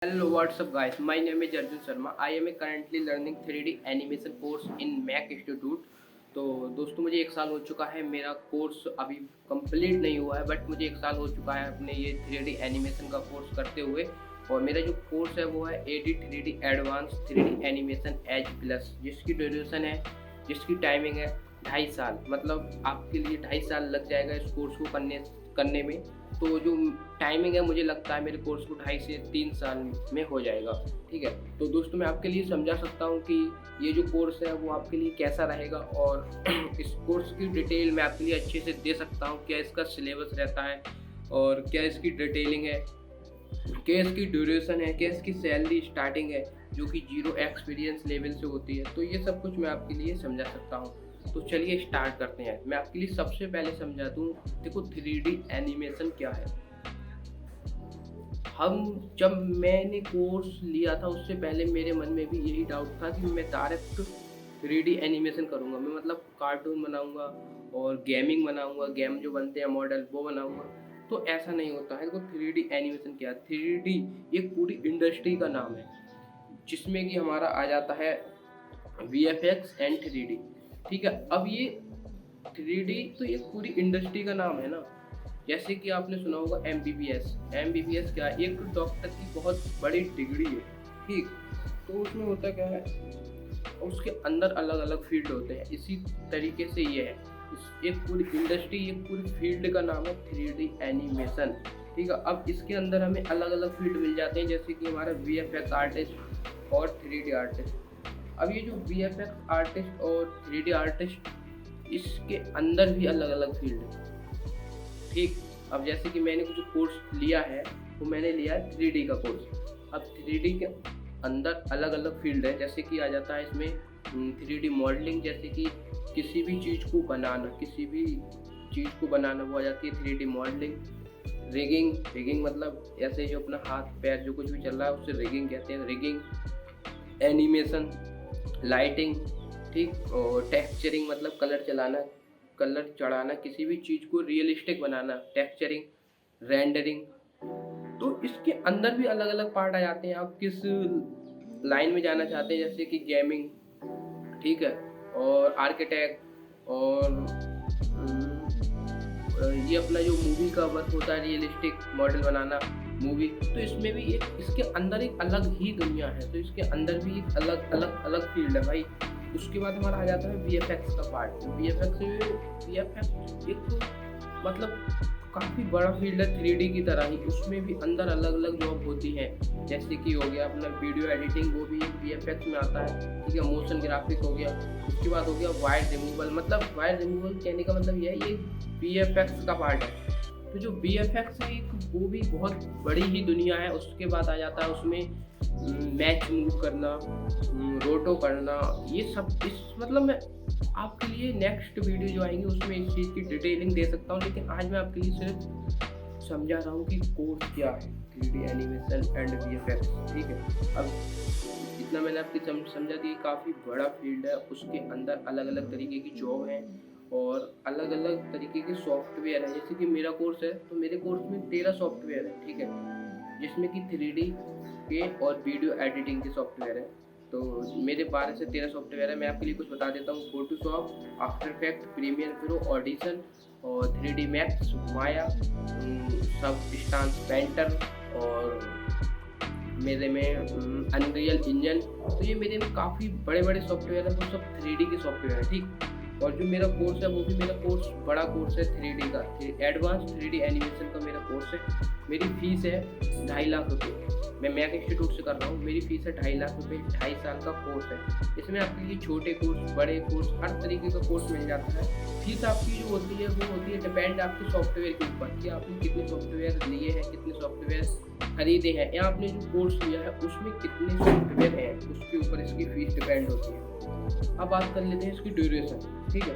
Hello, what's up guys? My name is Arjun Sharma. I am currently learning 3D animation course in Mac Institute. तो दोस्तों मुझे एक साल हो चुका है, मेरा कोर्स अभी कंप्लीट नहीं हुआ है बट मुझे एक साल हो चुका है अपने ये 3D एनिमेशन का कोर्स करते हुए। और मेरा जो कोर्स है वो है edit 3D advance 3D animation H plus, जिसकी ड्यूरेशन है, जिसकी टाइमिंग है 2.5 साल। मतलब आपके लिए 2.5 साल लग जाएगा इस कोर्स को करने में। तो जो टाइमिंग है मुझे लगता है मेरे कोर्स को 2.5 से 3 साल में हो जाएगा। ठीक है, तो दोस्तों मैं आपके लिए समझा सकता हूँ कि ये जो कोर्स है वो आपके लिए कैसा रहेगा, और इस कोर्स की डिटेल मैं आपके लिए अच्छे से दे सकता हूँ। क्या इसका सिलेबस रहता है, और क्या इसकी डिटेलिंग है, क्या इसकी ड्यूरेशन है, क्या इसकी सैलरी स्टार्टिंग है जो कि 0 एक्सपीरियंस लेवल से होती है। तो ये सब कुछ मैं आपके लिए समझा सकता हूँ। तो चलिए स्टार्ट करते हैं। मैं आपके लिए सबसे पहले समझा दूँ, देखो 3D एनिमेशन क्या है। जब मैंने कोर्स लिया था उससे पहले मेरे मन में भी यही डाउट था कि मैं डायरेक्ट 3D एनिमेशन करूँगा, मैं मतलब कार्टून बनाऊँगा और गेमिंग बनाऊँगा, गेम जो बनते हैं मॉडल वो बनाऊँगा। तो ऐसा नहीं होता है। देखो 3D एनिमेशन क्या है, 3D एक पूरी इंडस्ट्री का नाम है जिसमें कि हमारा आ जाता है VFX एंड 3D। ठीक है, अब ये 3D तो एक पूरी इंडस्ट्री का नाम है ना। जैसे कि आपने सुना होगा एम बी बी एस क्या है, एक डॉक्टर की बहुत बड़ी डिग्री है। ठीक, तो उसमें होता क्या है, उसके अंदर अलग अलग फील्ड होते हैं। इसी तरीके से ये है, एक पूरी इंडस्ट्री, एक पूरी फील्ड का नाम है 3D एनिमेशन। ठीक है, अब इसके अंदर हमें अलग अलग फील्ड मिल जाते हैं, जैसे कि हमारा VFX आर्टिस्ट और 3D आर्टिस्ट। अब ये जो VFX आर्टिस्ट और 3D आर्टिस्ट, इसके अंदर भी अलग अलग फील्ड है। ठीक, अब जैसे कि मैंने कुछ कोर्स लिया है, तो मैंने लिया है 3D का कोर्स। अब 3D के अंदर अलग अलग फील्ड है, जैसे कि आ जाता है इसमें 3D मॉडलिंग, जैसे कि किसी भी चीज़ को बनाना, वो आ जाती है 3D मॉडलिंग। रिगिंग मतलब ऐसे जो अपना हाथ पैर जो कुछ भी चल रहा है उससे रिगिंग कहते हैं, रिगिंग। एनिमेशन, लाइटिंग, ठीक, और टेक्सचरिंग मतलब कलर चढ़ाना, किसी भी चीज़ को रियलिस्टिक बनाना, टेक्सचरिंग, रेंडरिंग। तो इसके अंदर भी अलग अलग पार्ट आ जाते हैं, आप किस लाइन में जाना चाहते हैं, जैसे कि गेमिंग, ठीक है, और आर्किटेक्ट, और ये अपना जो मूवी का वर्क होता है, रियलिस्टिक मॉडल बनाना मूवी। तो इसमें भी एक, इसके अंदर एक अलग ही दुनिया है। तो इसके अंदर भी एक अलग अलग अलग फील्ड है भाई। उसके बाद हमारा आ जाता है VFX का पार्ट। VFX एक मतलब काफ़ी बड़ा फील्ड है 3D की तरह ही, उसमें भी अंदर अलग अलग जॉब होती हैं। जैसे कि हो गया अपना वीडियो एडिटिंग, वो भी VFX में आता है। ठीक है, मोशन ग्राफिक हो गया। उसके बाद हो गया वायर रिमूवल, मतलब वायर रिमूवल कहने का मतलब यह है, ये VFX का पार्ट है। तो जो VFX है एक, वो भी बहुत बड़ी ही दुनिया है। उसके बाद आ जाता है उसमें मैच मूव करना, रोटो करना, ये सब। इस मतलब मैं आपके लिए नेक्स्ट वीडियो जो आएंगे उसमें इस चीज़ की डिटेलिंग दे सकता हूँ, लेकिन आज मैं आपके लिए सिर्फ समझा रहा हूँ कि कोर्स क्या है 3D एनिमेशन एंड VFX। ठीक है, अब इतना मैंने आपकी समझा दी, काफ़ी बड़ा फील्ड है। उसके अंदर अलग अलग तरीके की जॉब हैं और अलग अलग तरीके के सॉफ्टवेयर हैं। जैसे कि मेरा कोर्स है, तो मेरे कोर्स में 13 सॉफ्टवेयर है। ठीक है, जिसमें कि 3D के और वीडियो एडिटिंग के सॉफ्टवेयर है। तो मेरे 12 से 13 सॉफ्टवेयर है। मैं आपके लिए कुछ बता देता हूँ, Photoshop, After Effects, Premiere Pro, Audition, और 3D मैक्स, माया, सबस्टांस पेंटर, और मेरे में अनरियल इंजन। तो ये मेरे में काफ़ी बड़े बड़े सॉफ्टवेयर हैं, वो सब 3D के सॉफ्टवेयर हैं। ठीक, और जो मेरा कोर्स है वो भी मेरा कोर्स बड़ा कोर्स है 3D का, एडवांस 3D एनिमेशन का मेरा कोर्स है। मेरी फ़ीस है 2.5 लाख रुपये। मैं मैक इंस्टीट्यूट से कर रहा हूँ, मेरी फ़ीस है 2.5 लाख रुपये। 2.5 साल का कोर्स है। इसमें आपके लिए छोटे कोर्स, बड़े कोर्स, हर तरीके का कोर्स मिल जाता है। फीस आपकी जो होती है वो होती है डिपेंड आपके सॉफ्टवेयर के ऊपर, कि आपने कितने सॉफ्टवेयर लिए हैं, कितने सॉफ्टवेयर खरीदे हैं, या आपने जो कोर्स लिया है उसमें कितने सॉफ्टवेयर हैं, उसके ऊपर इसकी फ़ीस डिपेंड होती है। अब बात कर लेते हैं इसकी ड्यूरेशन। ठीक है,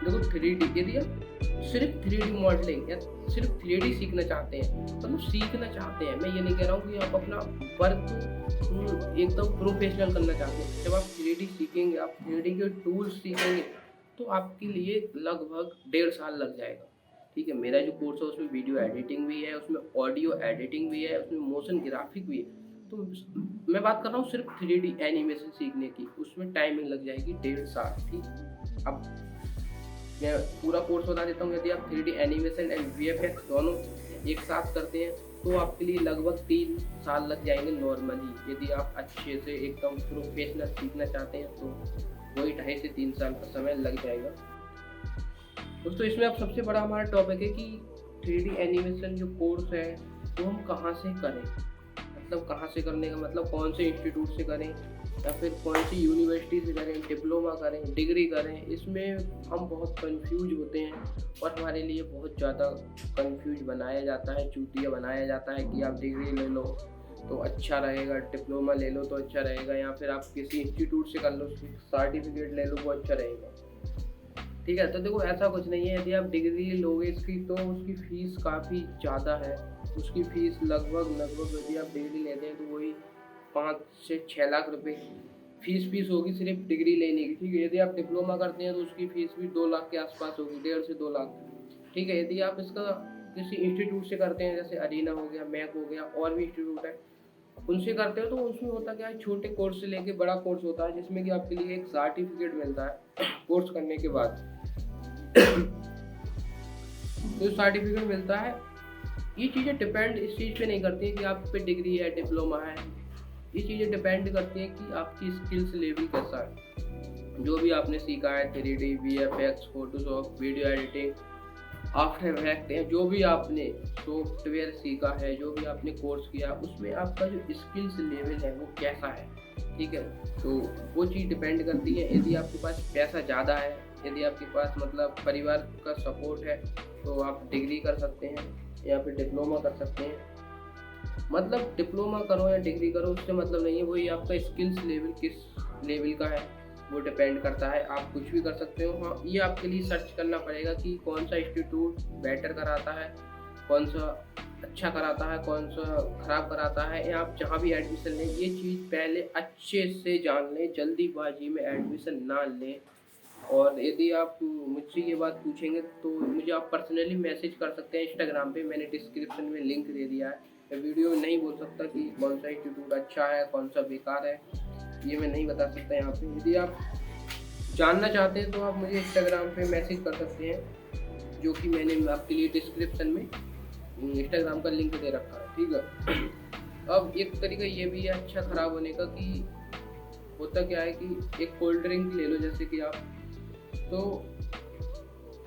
देखो 3D, यदि आप सिर्फ 3D मॉडलिंग या सिर्फ 3D सीखना चाहते हैं, मतलब सीखना चाहते हैं, मैं ये नहीं कह रहा हूँ कि आप अपना वर्क एकदम प्रोफेशनल करना चाहते हैं। जब आप 3D सीखेंगे, आप 3D के टूल्स सीखेंगे, तो आपके लिए लगभग 1.5 साल लग जाएगा। ठीक है, मेरा जो कोर्स है उसमें वीडियो एडिटिंग भी है, उसमें ऑडियो एडिटिंग भी है, उसमें मोशन ग्राफिक भी है। तो मैं बात कर रहा हूँ सिर्फ 3D एनिमेशन सीखने की, उसमें टाइमिंग लग जाएगी 1.5 साल। ठीक, अब मैं पूरा कोर्स बता देता हूँ। यदि आप 3D एनिमेशन एंड VFX दोनों एक साथ करते हैं तो आपके लिए लगभग 3 साल लग जाएंगे नॉर्मली। यदि आप अच्छे से एकदम प्रोफेशनल सीखना चाहते हैं तो वही 2.5 से 3 साल का समय लग जाएगा। दोस्तों इसमें अब सबसे बड़ा हमारा टॉपिक है कि 3D एनिमेशन जो कोर्स है वो हम कहाँ से करें, मतलब कहाँ से करने का मतलब कौन से इंस्टीट्यूट से करें या फिर कौन सी यूनिवर्सिटी से करें, डिप्लोमा करें, डिग्री करें। इसमें हम बहुत कंफ्यूज होते हैं और हमारे लिए बहुत ज़्यादा कंफ्यूज बनाया जाता है, चूतिया बनाया जाता है कि आप डिग्री ले लो तो अच्छा रहेगा, डिप्लोमा ले लो तो अच्छा रहेगा, या फिर आप किसी इंस्टीट्यूट से कर लो, सर्टिफिकेट ले लो वो अच्छा रहेगा। ठीक है, तो देखो ऐसा कुछ नहीं है। यदि आप डिग्री लोगे इसकी तो उसकी फ़ीस काफ़ी ज़्यादा है। उसकी फ़ीस लगभग यदि आप डिग्री लेते हैं तो वही 5 से 6 लाख रुपए फीस होगी सिर्फ डिग्री लेने की। ठीक है, यदि आप डिप्लोमा करते हैं तो उसकी फ़ीस भी 2 लाख के आसपास होगी, 1.5 से 2 लाख। ठीक है, यदि आप इसका किसी इंस्टीट्यूट से करते हैं जैसे अरीना हो गया, मैक हो गया, और भी इंस्टीट्यूट है, उनसे करते हो तो उसमें होता क्या है, छोटे कोर्स से लेके बड़ा कोर्स होता है जिसमें कि आपके लिए एक सर्टिफिकेट मिलता है कोर्स करने के बाद। तो सर्टिफिकेट मिलता है। ये चीज़ें डिपेंड इस चीज़ पे नहीं करती हैं कि आप पे डिग्री है, डिप्लोमा है। ये चीज़ें डिपेंड करती हैं कि आपकी स्किल्स लेवल कैसा है, जो भी आपने सीखा है 3D, VFX, Photoshop, video editing, after effect, जो भी आपने सॉफ्टवेयर सीखा है, जो भी आपने कोर्स किया, उसमें आपका जो स्किल्स लेवल है वो कैसा है। ठीक है, तो वो चीज़ डिपेंड करती है। यदि आपके पास पैसा ज़्यादा है, यदि आपके पास मतलब परिवार का सपोर्ट है तो आप डिग्री कर सकते हैं या फिर डिप्लोमा कर सकते हैं। मतलब डिप्लोमा करो या डिग्री करो उससे मतलब नहीं है, वही आपका स्किल्स लेवल किस लेवल का है वो डिपेंड करता है। आप कुछ भी कर सकते हो। हाँ, ये आपके लिए सर्च करना पड़ेगा कि कौन सा इंस्टीट्यूट बेटर कराता है, कौन सा अच्छा कराता है, कौन सा ख़राब कराता है, या आप जहाँ भी एडमिशन लें ये चीज़ पहले अच्छे से जान लें, जल्दीबाजी में एडमिशन ना लें। और यदि आप मुझसे ये बात पूछेंगे तो मुझे आप पर्सनली मैसेज कर सकते हैं इंस्टाग्राम पे, मैंने डिस्क्रिप्शन में लिंक दे दिया है। मैं वीडियो में नहीं बोल सकता कि कौन सा इंस्टीट्यूट अच्छा है कौन सा बेकार है, ये मैं नहीं बता सकता यहाँ पे। यदि आप जानना चाहते हैं तो आप मुझे इंस्टाग्राम पे मैसेज कर सकते हैं, जो कि मैंने आपके लिए डिस्क्रिप्शन में इंस्टाग्राम का लिंक दे रखा है। ठीक है, अब एक तरीका ये भी है अच्छा ख़राब होने का कि होता क्या है कि एक कोल्ड ड्रिंक ले लो, जैसे कि आप तो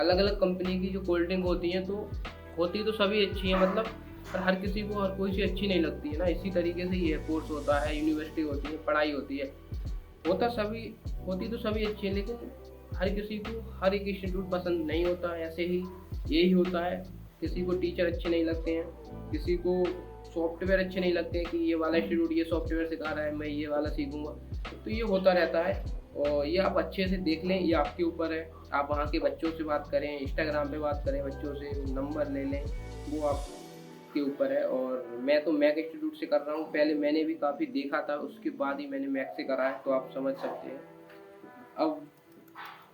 अलग अलग कंपनी की जो कोल्ड ड्रिंक होती हैं तो होती तो सभी अच्छी हैं, मतलब पर हर किसी को हर कोई सी अच्छी नहीं लगती है ना। इसी तरीके से ये कोर्स होता है, यूनिवर्सिटी होती है, पढ़ाई होती है, होती तो सभी अच्छी है, लेकिन हर किसी को हर एक इंस्टीट्यूट पसंद नहीं होता है। ऐसे ही यही होता है, किसी को टीचर अच्छे नहीं लगते हैं, किसी को सॉफ्टवेयर अच्छे नहीं लगते हैं कि ये वाला इंस्टीट्यूट ये सॉफ्टवेयर सिखा रहा है, मैं ये वाला सीखूंगा। तो ये होता रहता है और ये आप अच्छे से देख लें, ये आपके ऊपर है। आप वहाँ के बच्चों से बात करें, इंस्टाग्राम पे बात करें बच्चों से, नंबर ले लें, वो आपके ऊपर है। और मैं तो मैक इंस्टीट्यूट से कर रहा हूँ, पहले मैंने भी काफ़ी देखा था, उसके बाद ही मैंने मैक से करा है, तो आप समझ सकते हैं। अब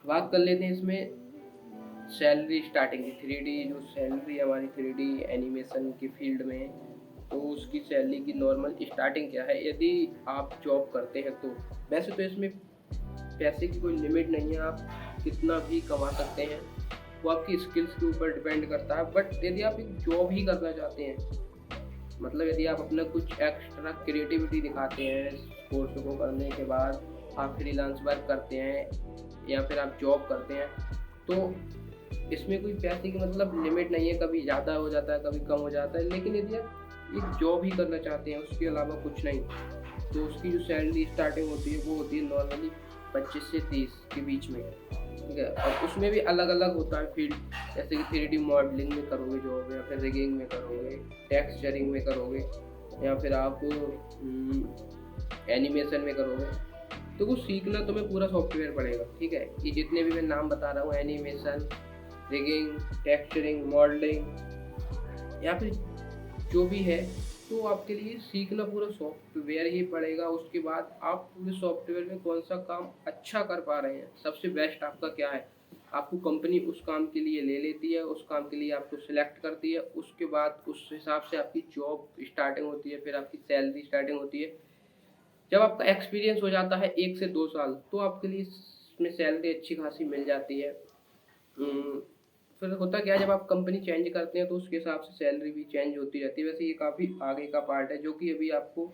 बात कर लेते हैं इसमें सैलरी स्टार्टिंग की। 3D जो सैलरी हमारी 3D एनिमेशन की फील्ड में है, तो उसकी सैलरी की नॉर्मल स्टार्टिंग क्या है यदि आप जॉब करते हैं तो। वैसे तो इसमें पैसे की कोई लिमिट नहीं है, आप कितना भी कमा सकते हैं, वो आपकी स्किल्स के ऊपर डिपेंड करता है। बट यदि आप एक जॉब ही करना चाहते हैं, मतलब यदि आप अपना कुछ एक्स्ट्रा क्रिएटिविटी दिखाते हैं कोर्स को करने के बाद, आप फ्रीलांस वर्क करते हैं या फिर आप जॉब करते हैं, तो इसमें कोई पैसे की मतलब लिमिट नहीं है, कभी ज़्यादा हो जाता है कभी कम हो जाता है। लेकिन यदि आप एक जॉब ही करना चाहते हैं उसके अलावा कुछ नहीं, तो उसकी जो सैलरी स्टार्टिंग होती है वो होती है नॉर्मली 25 से 30 के बीच में। ठीक है, और उसमें भी अलग अलग होता है फील्ड, जैसे कि 3D मॉडलिंग में करोगे जॉब, या फिर रिगिंग में करोगे, टेक्सचरिंग में करोगे, या फिर आप एनिमेशन में करोगे। तो कुछ सीखना तुम्हें पूरा सॉफ्टवेयर पड़ेगा। ठीक है, ये जितने भी मैं नाम बता रहा हूँ, एनिमेशन, रिगिंग, टेक्सचरिंग, मॉडलिंग, या फिर जो भी है, तो आपके लिए सीखना पूरा सॉफ्टवेयर ही पड़ेगा। उसके बाद आप पूरे सॉफ्टवेयर में कौन सा काम अच्छा कर पा रहे हैं, सबसे बेस्ट आपका क्या है, आपको कंपनी उस काम के लिए ले लेती है, उस काम के लिए आपको सिलेक्ट करती है, उसके बाद उस हिसाब से आपकी जॉब स्टार्टिंग होती है, फिर आपकी सैलरी स्टार्टिंग होती है। जब आपका एक्सपीरियंस हो जाता है 1 से 2 साल, तो आपके लिए इसमें सैलरी अच्छी खासी मिल जाती है। उम, फिर होता क्या है, जब आप कंपनी चेंज करते हैं तो उसके हिसाब से सैलरी भी चेंज होती रहती है। वैसे ये काफ़ी आगे का पार्ट है जो कि अभी आपको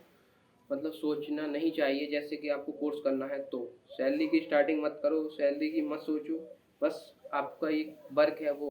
मतलब सोचना नहीं चाहिए, जैसे कि आपको कोर्स करना है तो। सैलरी की स्टार्टिंग मत करो, सैलरी की मत सोचो, बस आपका एक वर्क है वो